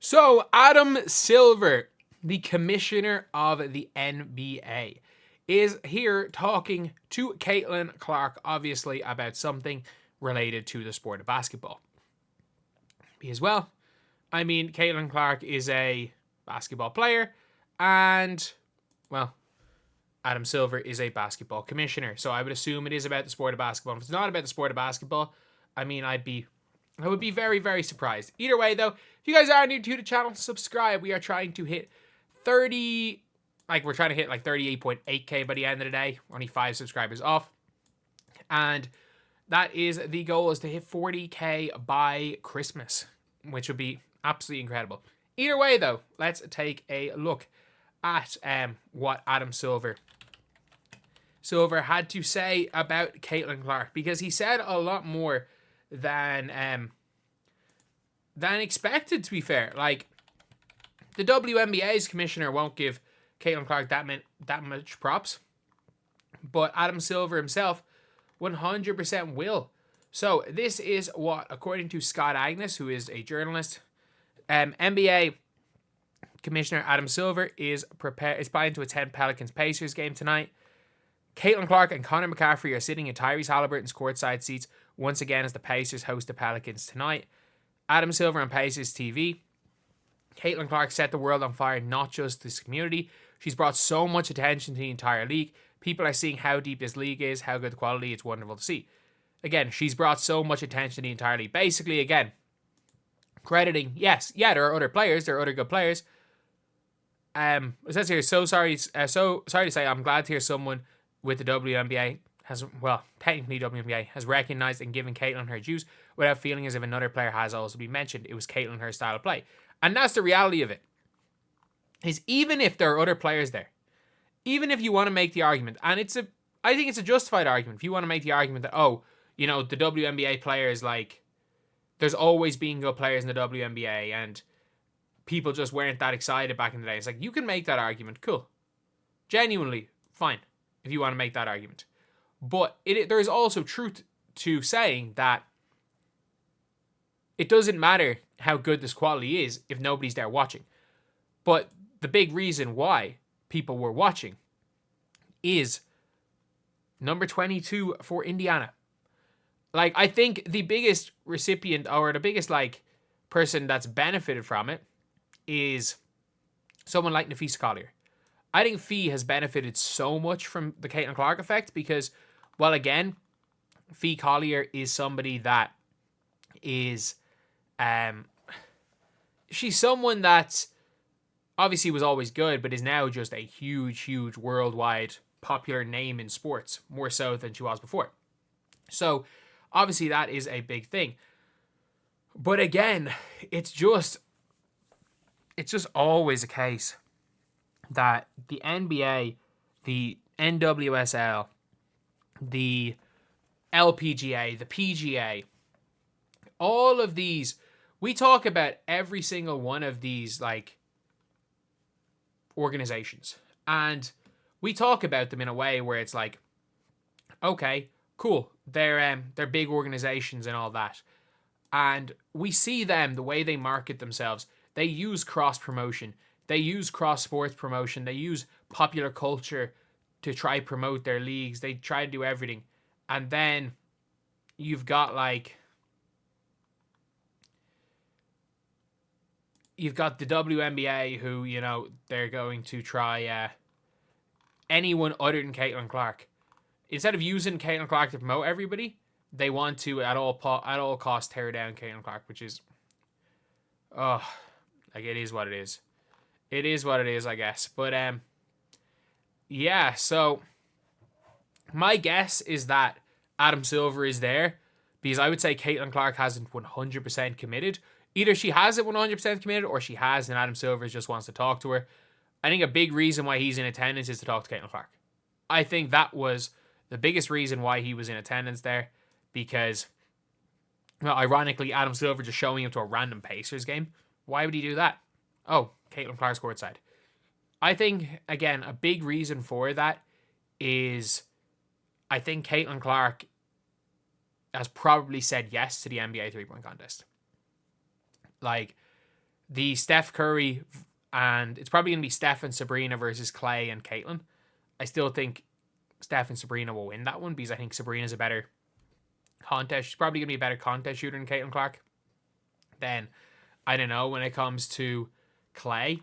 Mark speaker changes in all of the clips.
Speaker 1: So, Adam Silver, the commissioner of the NBA, is here talking to Caitlyn Clark, obviously, about something related to the sport of basketball. As well, I mean, Caitlyn Clark is a basketball player, and, well, Adam Silver is a basketball commissioner. So I would assume it is about the sport of basketball. If it's not about the sport of basketball, I mean, I would be very, very surprised. Either way, though, if you guys are new to the channel, subscribe. We are trying to hit 38.8k by the end of the day. Only 5 subscribers off. And that is the goal, is to hit 40k by Christmas, which would be absolutely incredible. Either way, though, let's take a look at what Adam Silver had to say about Caitlyn Clark, because he said a lot more than expected, to be fair. Like, the WNBA's commissioner won't give Caitlyn Clark that much props, but Adam Silver himself 100% will. So this is what, according to Scott Agnes, who is a journalist, NBA Commissioner Adam Silver is planning to attend Pelicans-Pacers game tonight. Caitlyn Clark and Connor McCaffrey are sitting in Tyrese Halliburton's courtside seats once again as the Pacers host the Pelicans tonight. Adam Silver on Pacers TV. Caitlyn Clark set the world on fire, not just this community. She's brought so much attention to the entire league. People are seeing how deep this league is, how good the quality. It's wonderful to see. Again, she's brought so much attention to the entire league. Basically, again, crediting, yes, yeah, there are other players, there are other good players. It says here, so sorry to say, I'm glad to hear someone with the WNBA technically WNBA has recognized and given Caitlyn her dues without feeling as if another player has also been mentioned. It was Caitlyn, her style of play. And that's the reality of it. Is even if there are other players there, even if you want to make the argument, and I think it's a justified argument, if you want to make the argument that, the WNBA players, like, there's always been good players in the WNBA, and people just weren't that excited back in the day. It's like, you can make that argument, cool. Genuinely, fine, if you want to make that argument. But there is also truth to saying that it doesn't matter how good this quality is if nobody's there watching. But the big reason why people were watching is number 22 for Indiana. Like, I think the biggest recipient, or the biggest, like, person that's benefited from it is someone like Nafisa Collier. I think Fee has benefited so much from the Caitlyn Clark effect because, well, again, Fee Collier is somebody that is, she's someone that obviously was always good, but is now just a huge, huge worldwide popular name in sports, more so than she was before. So, obviously, that is a big thing. But again, it's just always a case that the NBA, the NWSL, the LPGA, the PGA, all of these, we talk about every single one of these, like, organizations. And we talk about them in a way where it's like, okay, cool, they're big organizations and all that. And we see them, the way they market themselves, they use cross-promotion. They use cross-sports promotion. They use popular culture to try promote their leagues. They try to do everything. And then you've got, like, you've got the WNBA who, they're going to try anyone other than Caitlyn Clark. Instead of using Caitlyn Clark to promote everybody, they want to, at all costs, tear down Caitlyn Clark, which is, it is what it is. It is what it is, I guess. But, yeah, so my guess is that Adam Silver is there because I would say Caitlyn Clark hasn't 100% committed. Either she has it 100% committed or she has and Adam Silver just wants to talk to her. I think a big reason why he's in attendance is to talk to Caitlyn Clark. I think that was the biggest reason why he was in attendance there because, well, ironically, Adam Silver just showing up to a random Pacers game. Why would he do that? Oh, Caitlyn Clark's courtside. I think, again, a big reason for that is I think Caitlyn Clark has probably said yes to the NBA three-point contest. Like, the Steph Curry, and it's probably going to be Steph and Sabrina versus Clay and Caitlyn. I still think Steph and Sabrina will win that one because I think Sabrina's a better contest. She's probably going to be a better contest shooter than Caitlyn Clark. Then, I don't know, when it comes to Clay,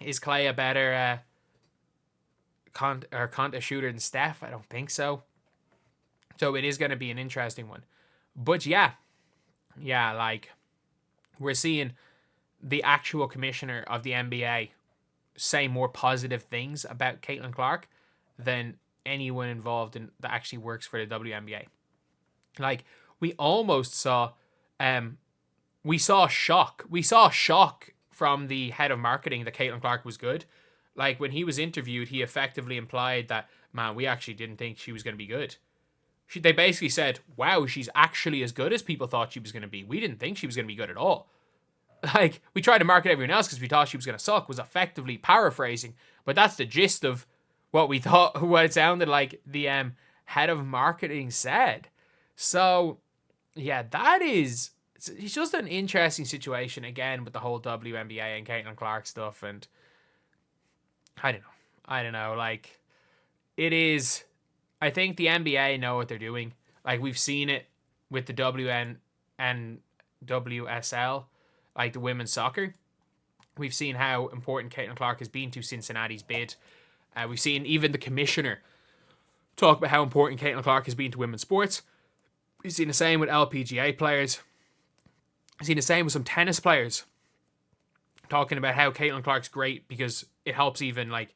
Speaker 1: is Clay a better contest shooter than Steph? I don't think so. So it is going to be an interesting one. But yeah, like, we're seeing the actual commissioner of the NBA say more positive things about Caitlyn Clark than anyone involved in that actually works for the WNBA. Like, we almost saw we saw shock. We saw shock from the head of marketing that Caitlyn Clark was good. Like, when he was interviewed, he effectively implied that, man, we actually didn't think she was going to be good. They basically said, wow, she's actually as good as people thought she was going to be. We didn't think she was going to be good at all. Like, we tried to market everyone else because we thought she was going to suck, was effectively paraphrasing. But that's the gist of what we thought, what it sounded like the head of marketing said. So, yeah, it's just an interesting situation again with the whole WNBA and Caitlyn Clark stuff. And I don't know. Like, it is, I think the NBA know what they're doing. Like, we've seen it with the WN and WSL, like the women's soccer. We've seen how important Caitlyn Clark has been to Cincinnati's bid. We've seen even the commissioner talk about how important Caitlyn Clark has been to women's sports. We've seen the same with LPGA players. We've seen the same with some tennis players talking about how Caitlyn Clark's great because it helps even, like,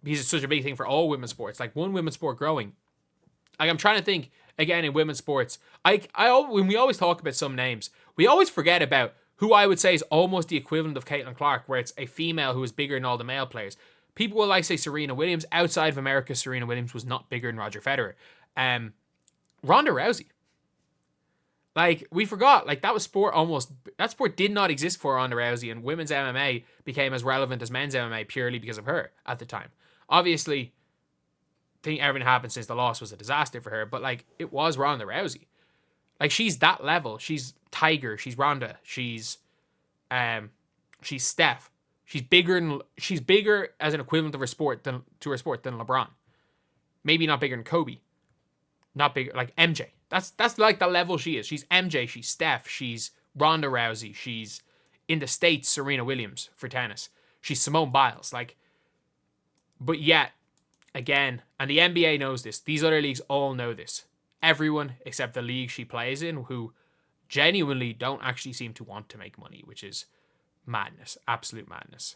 Speaker 1: because it's such a big thing for all women's sports. Like, one women's sport growing. Like, I'm trying to think, again, in women's sports, when we always talk about some names, we always forget about who I would say is almost the equivalent of Caitlyn Clark, where it's a female who is bigger than all the male players. People will like say Serena Williams. Outside of America, Serena Williams was not bigger than Roger Federer. Ronda Rousey. Like, we forgot, like, that sport did not exist for Ronda Rousey, and women's MMA became as relevant as men's MMA purely because of her at the time. Obviously, I think everything happened since the loss was a disaster for her, but, like, it was Ronda Rousey. Like, she's that level. She's Tiger. She's Ronda. She's Steph. She's bigger as an equivalent of her sport than LeBron. Maybe not bigger than Kobe. Not bigger, like MJ. That's like the level she is. She's MJ. She's Steph. She's Ronda Rousey. She's, in the States, Serena Williams for tennis. She's Simone Biles. Like, but yet, again, and the NBA knows this. These other leagues all know this. Everyone except the league she plays in, who genuinely don't actually seem to want to make money, which is madness. Absolute madness.